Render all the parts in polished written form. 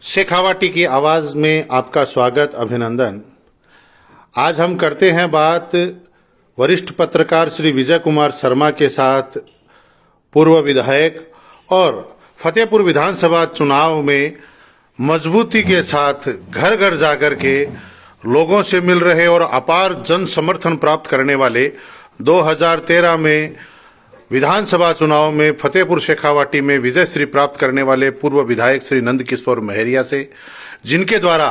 शेखावाटी की आवाज में आपका स्वागत, अभिनंदन। आज हम करते हैं बात वरिष्ठ पत्रकार श्री विजय कुमार शर्मा के साथ, पूर्व विधायक और फतेहपुर विधानसभा चुनाव में मजबूती के साथ घर घर जाकर के लोगों से मिल रहे और अपार जन समर्थन प्राप्त करने वाले 2013 में विधानसभा चुनाव में फतेहपुर शेखावाटी में विजय श्री प्राप्त करने वाले पूर्व विधायक श्री नंदकिशोर महरिया से, जिनके द्वारा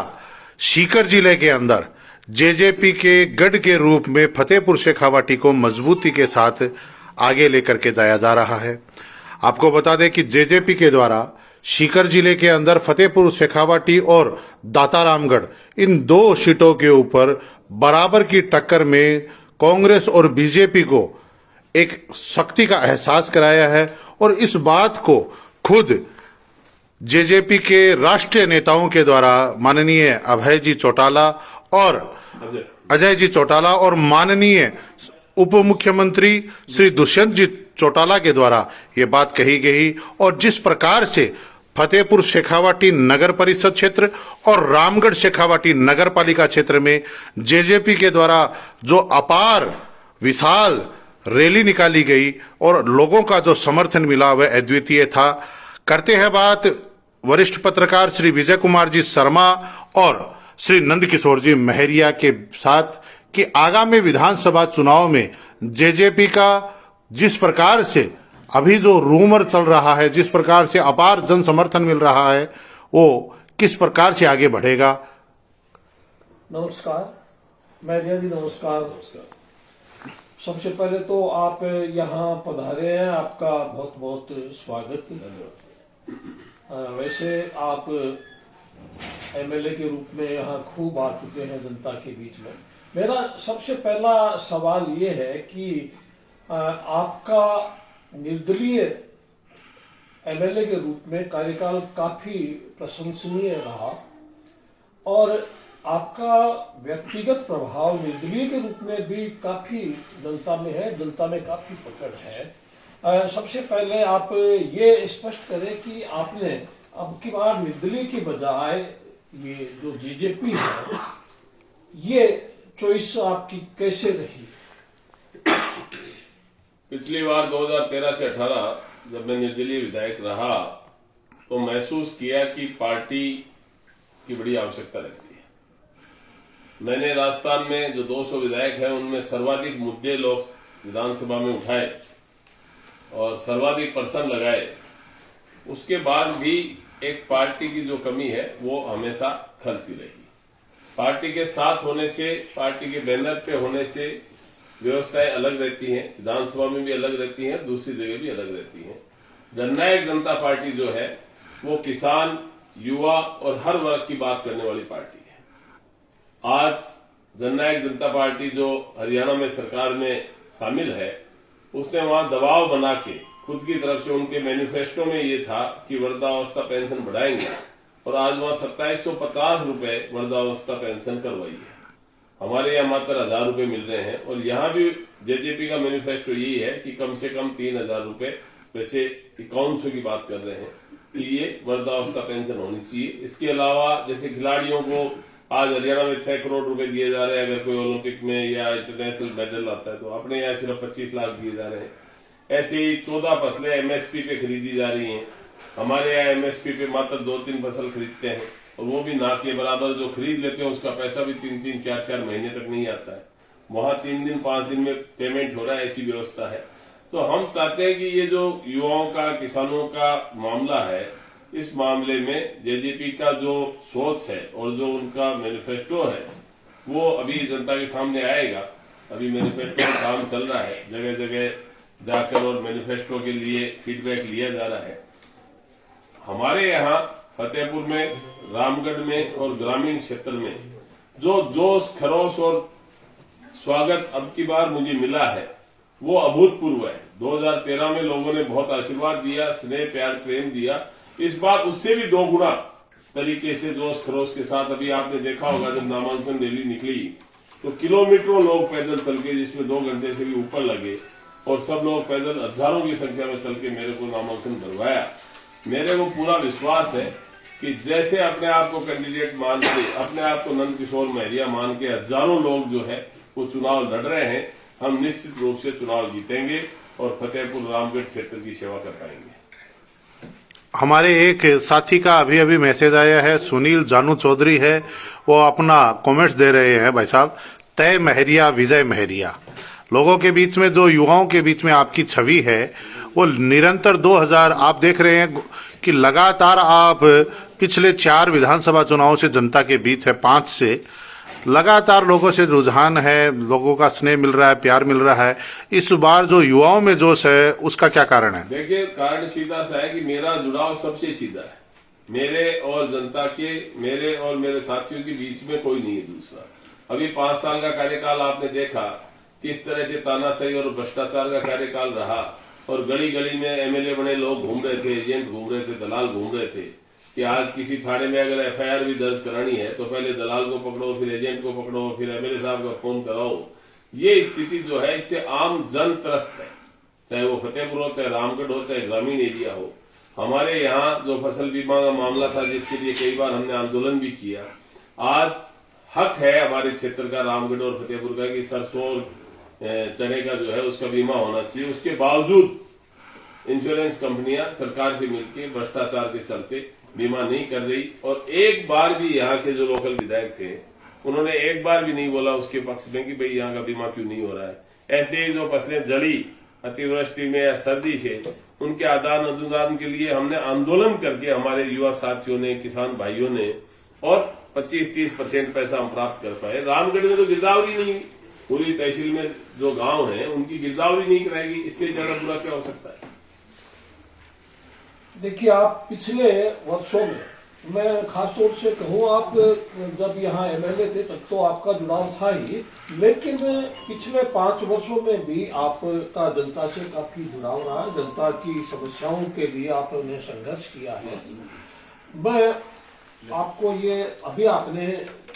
सीकर जिले के अंदर जेजेपी के गढ़ के रूप में फतेहपुर शेखावाटी को मजबूती के साथ आगे लेकर के जाया जा रहा है। आपको बता दें कि जेजेपी के द्वारा सीकर जिले के अंदर फतेहपुर शेखावाटी और दातारामगढ़, इन दो सीटों के ऊपर बराबर की टक्कर में कांग्रेस और बीजेपी को एक शक्ति का एहसास कराया है और इस बात को खुद जेजेपी के राष्ट्रीय नेताओं के द्वारा माननीय अभय जी चौटाला और अजय जी चौटाला और माननीय उप मुख्यमंत्री श्री दुष्यंत जी चौटाला के द्वारा ये बात कही गई। और जिस प्रकार से फतेहपुर शेखावाटी नगर परिषद क्षेत्र और रामगढ़ शेखावाटी नगर पालिका क्षेत्र में जेजेपी के द्वारा जो अपार विशाल रैली निकाली गई और लोगों का जो समर्थन मिला वह अद्वितीय था। करते हैं बात वरिष्ठ पत्रकार श्री विजय कुमार जी शर्मा और श्री नंदकिशोर जी महरिया के साथ कि आगामी विधानसभा चुनाव में जेजेपी का जिस प्रकार से अभी जो रूमर चल रहा है, जिस प्रकार से अपार जन समर्थन मिल रहा है, वो किस प्रकार से आगे बढ़ेगा। नमस्कार महरिया जी, नमस्कार। सबसे पहले तो आप यहाँ पधारे हैं, आपका बहुत बहुत स्वागत। वैसे आप एमएलए के रूप में यहाँ खूब आ चुके हैं जनता के बीच में। मेरा सबसे पहला सवाल ये है कि आपका निर्दलीय एमएलए के रूप में कार्यकाल काफी प्रशंसनीय रहा और आपका व्यक्तिगत प्रभाव निर्दलीय के रूप में भी काफी जनता में है, जनता में काफी पकड़ है। सबसे पहले आप ये स्पष्ट करें कि आपने अब की बार निर्दलीय की बजाय ये जो जेजेपी है, ये चॉइस आपकी कैसे रही? पिछली बार 2013 से 18 जब मैं निर्दलीय विधायक रहा तो महसूस किया कि पार्टी की बड़ी आवश्यकता रहती है। मैंने राजस्थान में जो 200 विधायक हैं उनमें सर्वाधिक मुद्दे लोग विधानसभा में उठाए और सर्वाधिक पर्सन लगाए। उसके बाद भी एक पार्टी की जो कमी है वो हमेशा खलती रही। पार्टी के साथ होने से, पार्टी के बैनर पे होने से व्यवस्थाएं अलग रहती हैं, विधानसभा में भी अलग रहती हैं, दूसरी जगह भी अलग रहती हैं। जननायक जनता पार्टी जो है वो किसान, युवा और हर वर्ग की बात करने वाली पार्टी है। आज जननायक जनता पार्टी जो हरियाणा में सरकार में शामिल है, उसने वहां दबाव बना के खुद की तरफ से, उनके मैनिफेस्टो में ये था कि वृद्धावस्था पेंशन बढ़ाएंगे और आज वहां 2750 रुपए वृद्धावस्था पेंशन करवाई है। हमारे यहाँ मात्र 1000 रुपए मिल रहे हैं और यहाँ भी जेजेपी का मैनिफेस्टो यही है कि कम से कम 3000 रुपए, वैसे 5100 की बात कर रहे हैं कि ये वृद्धावस्था पेंशन होनी चाहिए। इसके अलावा जैसे खिलाड़ियों को आज हरियाणा में 6 करोड़ रुपए दिए जा रहे हैं, अगर कोई ओलंपिक में या इंटरनेशनल मेडल आता है तो अपने यहाँ सिर्फ 25 लाख दिए जा रहे हैं। ऐसे ही 14 फसलें एमएसपी पे खरीदी जा रही हैं। हमारे यहाँ एमएसपी पे मात्र 2-3 फसल खरीदते हैं और वो भी ना के बराबर जो खरीद लेते हैं उसका पैसा भी 3-3, 4-4 महीने तक नहीं आता है। वहां 3 दिन 5 दिन में पेमेंट हो रहा है, ऐसी व्यवस्था है। तो हम चाहते हैं कि ये जो युवाओं का, किसानों का मामला है, इस मामले में जेजेपी का जो सोच है और जो उनका मैनिफेस्टो है वो अभी जनता के सामने आएगा। अभी मैनिफेस्टो का काम चल रहा है, जगह जगह जाकर और मैनिफेस्टो के लिए फीडबैक लिया जा रहा है। हमारे यहाँ फतेहपुर में, रामगढ़ में और ग्रामीण क्षेत्र में जो जोश, खरोश और स्वागत अब की बार मुझे मिला है वो अभूतपूर्व है। 2013 में लोगों ने बहुत आशीर्वाद दिया, स्नेह, प्यार, प्रेम दिया। इस बार उससे भी 2 गुना तरीके से जोश खरोश के साथ, अभी आपने देखा होगा जब नामांकन रैली निकली तो किलोमीटरों लोग पैदल चल के, जिसमें 2 घंटे से भी ऊपर लगे, और सब लोग पैदल हजारों की संख्या में चल के मेरे को नामांकन भरवाया। मेरे को पूरा विश्वास है कि जैसे अपने आप को कैंडिडेट मान के, अपने आप को नंद किशोर महरिया मान के हजारों लोग जो है वो चुनाव लड़ रहे हैं, हम निश्चित रूप से चुनाव जीतेंगे और फतेहपुर रामगढ़ क्षेत्र की सेवा कर पाएंगे। हमारे एक साथी का अभी अभी मैसेज आया है, सुनील जानू चौधरी है, वो अपना कमेंट्स दे रहे हैं। भाई साहब, तय महरिया विजय महरिया, लोगों के बीच में, जो युवाओं के बीच में आपकी छवि है वो निरंतर 2000 आप देख रहे हैं कि लगातार आप पिछले 4 विधानसभा चुनावों से जनता के बीच है, 5 से लगातार लोगों से रुझान है, लोगों का स्नेह मिल रहा है, प्यार मिल रहा है। इस बार जो युवाओं में जोश है उसका क्या कारण है? देखिए, कारण सीधा सा है कि मेरा जुड़ाव सबसे सीधा है। मेरे और जनता के, मेरे और मेरे साथियों के बीच में कोई नहीं है दूसरा। अभी 5 साल का कार्यकाल आपने देखा किस तरह से तानाशाही और भ्रष्टाचार का कार्यकाल रहा, और गली गली में एमएलए बने लोग घूम रहे थे, एजेंट घूम रहे थे, दलाल घूम रहे थे कि आज किसी थाने में अगर एफआईआर भी दर्ज करानी है तो पहले दलाल को पकड़ो, फिर एजेंट को पकड़ो, फिर एमएलए साहब का फोन कराओ। ये स्थिति जो है इससे आम जन त्रस्त है, चाहे वो फतेहपुर हो, चाहे रामगढ़ हो, चाहे ग्रामीण एरिया हो। हमारे यहाँ जो फसल बीमा का मामला था, जिसके लिए कई बार हमने आंदोलन भी किया, आज हक है हमारे क्षेत्र का, रामगढ़ और फतेहपुर का, कि सरसों और चने का जो है उसका बीमा होना चाहिए। उसके बावजूद इंश्योरेंस कंपनियां सरकार से मिलकर भ्रष्टाचार के चलते बीमा नहीं कर रही, और एक बार भी यहाँ के जो लोकल विधायक थे उन्होंने एक बार भी नहीं बोला उसके पक्ष में कि भाई यहाँ का बीमा क्यों नहीं हो रहा है। ऐसे ही जो फसलें जली अतिवृष्टि में या सर्दी से, उनके आदान अनुदान के लिए हमने आंदोलन करके, हमारे युवा साथियों ने, किसान भाइयों ने, और 25-30% पैसा हम प्राप्त कर पाए। रामगढ़ में तो गिरदावरी नहीं, पूरी तहसील में जो गांव है उनकी गिरदावरी नहीं कराएगी, इससे ज्यादा बुरा क्या हो सकता है? देखिए, आप पिछले वर्षों में, मैं खासतौर से कहूँ, आप जब यहाँ एमएलए थे तब तो आपका जुड़ाव था ही, लेकिन पिछले 5 वर्षों में भी आपका जनता से काफी जुड़ाव रहा है। जनता की समस्याओं के लिए आपने संघर्ष किया है। मैं आपको ये, अभी आपने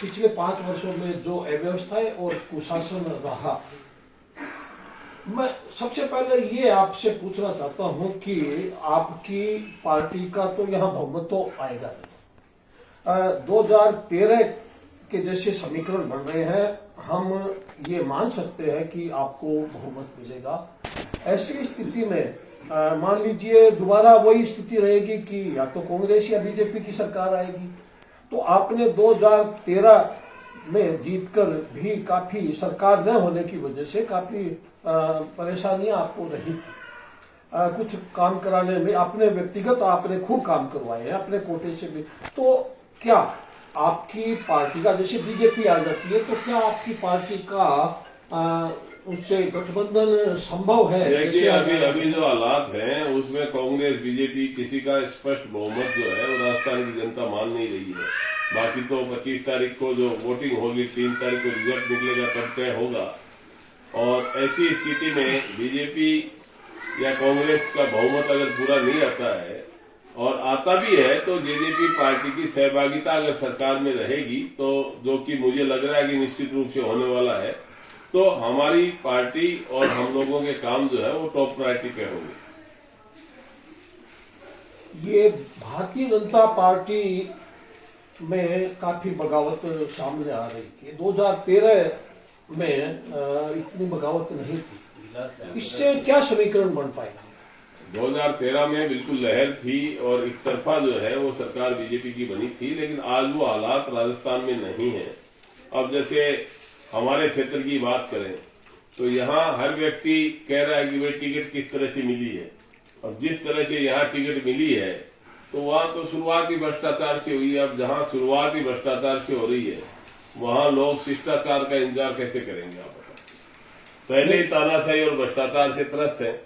पिछले 5 वर्षों में जो अव्यवस्थाएं और कुशासन रहा, मैं सबसे पहले ये आपसे पूछना चाहता हूं कि आपकी पार्टी का तो यहाँ बहुमत तो आएगा नहीं। 2013 के जैसे समीकरण बन रहे हैं, हम ये मान सकते हैं कि आपको बहुमत मिलेगा। ऐसी स्थिति में मान लीजिए दोबारा वही स्थिति रहेगी कि या तो कांग्रेस या बीजेपी की सरकार आएगी, तो आपने 2013 में जीतकर भी काफी, सरकार न होने की वजह से काफी परेशानियां आपको रही थी। कुछ काम कराने में अपने व्यक्तिगत आपने खूब काम करवाए हैं अपने कोटे से भी। तो क्या आपकी पार्टी का, जैसे बीजेपी आ जाती है, तो क्या आपकी पार्टी का उससे गठबंधन संभव है? देखिए, अभी जो हालात हैं उसमें कांग्रेस बीजेपी किसी का स्पष्ट बहुमत जो है वो राजस्थान की जनता मान नहीं रही है। बाकी तो 25 तारीख को जो वोटिंग होगी, 3 तारीख को रिजल्ट निकलेगा, तब तय होगा। और ऐसी स्थिति में बीजेपी या कांग्रेस का बहुमत अगर पूरा नहीं आता है, और आता भी है, तो जेजेपी पार्टी की सहभागिता अगर सरकार में रहेगी, तो जो कि मुझे लग रहा है कि निश्चित रूप से होने वाला है, तो हमारी पार्टी और हम लोगों के काम जो है वो टॉप प्रायोरिटी पे होंगे। ये भारतीय जनता पार्टी में काफी बगावत सामने आ रही थी। 2013 में इतनी बगावत नहीं थी, इससे क्या समीकरण बन पाएगा? 2013 में बिल्कुल लहर थी और एक तरफा जो है वो सरकार बीजेपी की बनी थी, लेकिन आज वो हालात राजस्थान में नहीं है। अब जैसे हमारे क्षेत्र की बात करें तो यहाँ हर व्यक्ति कह रहा है कि भाई टिकट किस तरह से मिली है, और जिस तरह से यहाँ टिकट मिली है तो वहां तो शुरुआत ही भ्रष्टाचार से हुई है। अब जहां शुरुआत ही भ्रष्टाचार से हो रही है, वहां लोग शिष्टाचार का इंतजार कैसे करेंगे? आप बताओ। पहले ही तानाशाही और भ्रष्टाचार से त्रस्त है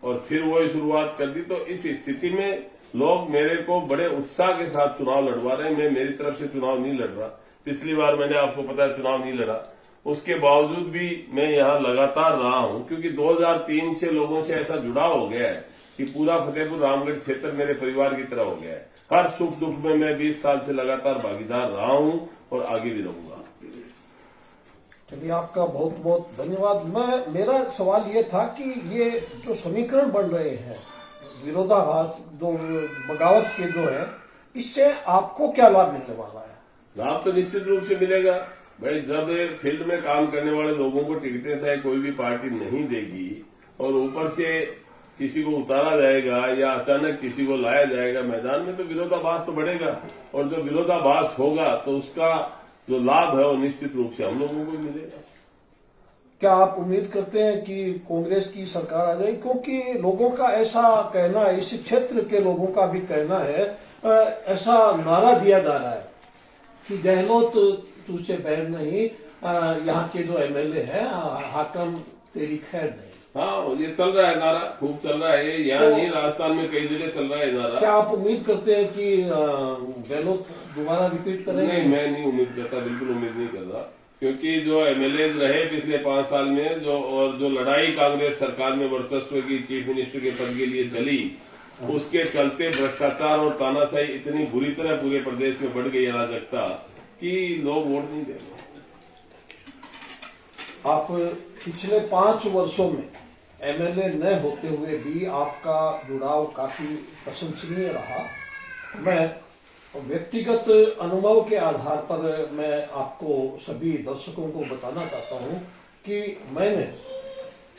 और फिर वही शुरुआत कर दी, तो इस स्थिति में लोग मेरे को बड़े उत्साह के साथ चुनाव लड़वा रहे हैं। मैं मेरी तरफ से चुनाव नहीं लड़ रहा, पिछली बार मैंने आपको पता है चुनाव नहीं लड़ा, उसके बावजूद भी मैं यहाँ लगातार रहा हूँ, क्योंकि 2003 से लोगों से ऐसा जुड़ाव हो गया है कि पूरा फतेहपुर रामगढ़ क्षेत्र मेरे परिवार की तरह हो गया है। हर सुख दुख में मैं 20 साल से लगातार भागीदार रहा हूँ और आगे भी रहूंगा। चलिए, आपका बहुत बहुत धन्यवाद। मेरा सवाल ये था कि ये जो समीकरण बन रहे हैं, विरोधाभास जो बगावत के जो है, इससे आपको क्या लाभ मिलने वाला है? लाभ तो निश्चित रूप से मिलेगा भाई। जब फील्ड में काम करने वाले लोगों को टिकटें चाहे कोई भी पार्टी नहीं देगी और ऊपर से किसी को उतारा जाएगा या अचानक किसी को लाया जाएगा मैदान में, तो विरोधाभास तो बढ़ेगा। और जो विरोधाभास होगा तो उसका जो लाभ है वो निश्चित रूप से हम लोगों को मिलेगा। क्या आप उम्मीद करते हैं कि कांग्रेस की सरकार आ जाएगी? क्योंकि लोगों का ऐसा कहना है, इस क्षेत्र के लोगों का भी कहना है, ऐसा नारा दिया जा रहा है कि गहलोत तुझसे बैर नहीं, यहाँ के जो एमएलए हैं हाकम तेरी खैर नहीं। हाँ, ये चल रहा है नारा, खूब चल रहा है। ये यहाँ नहीं, राजस्थान में कई जगह चल रहा है नारा। क्या आप उम्मीद करते हैं कि गहलोत दोबारा रिपीट करेंगे? नहीं, मैं नहीं उम्मीद करता, बिल्कुल उम्मीद नहीं कर रहा। क्योंकि जो एमएलए रहे पिछले 5 साल में जो लड़ाई कांग्रेस सरकार में वर्चस्व की चीफ मिनिस्टर के पद के लिए चली, उसके चलते भ्रष्टाचार और तानाशाही इतनी बुरी तरह पूरे प्रदेश में बढ़ गई अराजकता कि लोग वोट नहीं देंगे। आप पिछले 5 वर्षों में एमएलए न होते हुए भी आपका जुड़ाव काफी प्रशंसनीय रहा। मैं व्यक्तिगत अनुभव के आधार पर मैं आपको सभी दर्शकों को बताना चाहता हूं कि मैंने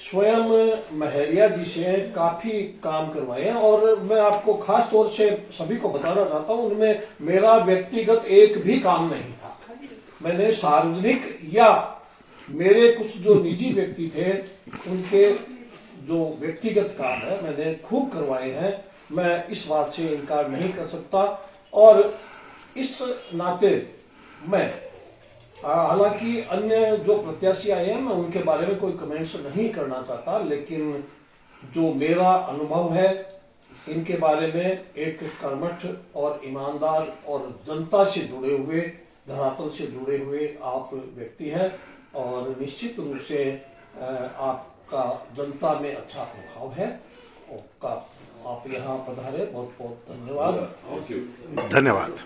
स्वयं महरिया जी से काफी काम करवाए हैं और मैं आपको खास तौर से सभी को बताना चाहता हूं, उनमें मेरा व्यक्तिगत एक भी काम नहीं था। मैंने सार्वजनिक या मेरे कुछ जो निजी व्यक्ति थे उनके जो व्यक्तिगत काम है मैंने खूब करवाए हैं। मैं इस बात से इनकार नहीं कर सकता और इस नाते मैं हालांकि अन्य जो प्रत्याशी आए हैं मैं उनके बारे में कोई कमेंट्स नहीं करना चाहता, लेकिन जो मेरा अनुभव है इनके बारे में एक कर्मठ और ईमानदार और जनता से जुड़े हुए, धरातल से जुड़े हुए आप व्यक्ति हैं और निश्चित रूप से आपका जनता में अच्छा प्रभाव है। आप यहाँ पधारे, बहुत बहुत धन्यवाद। Thank you. धन्यवाद।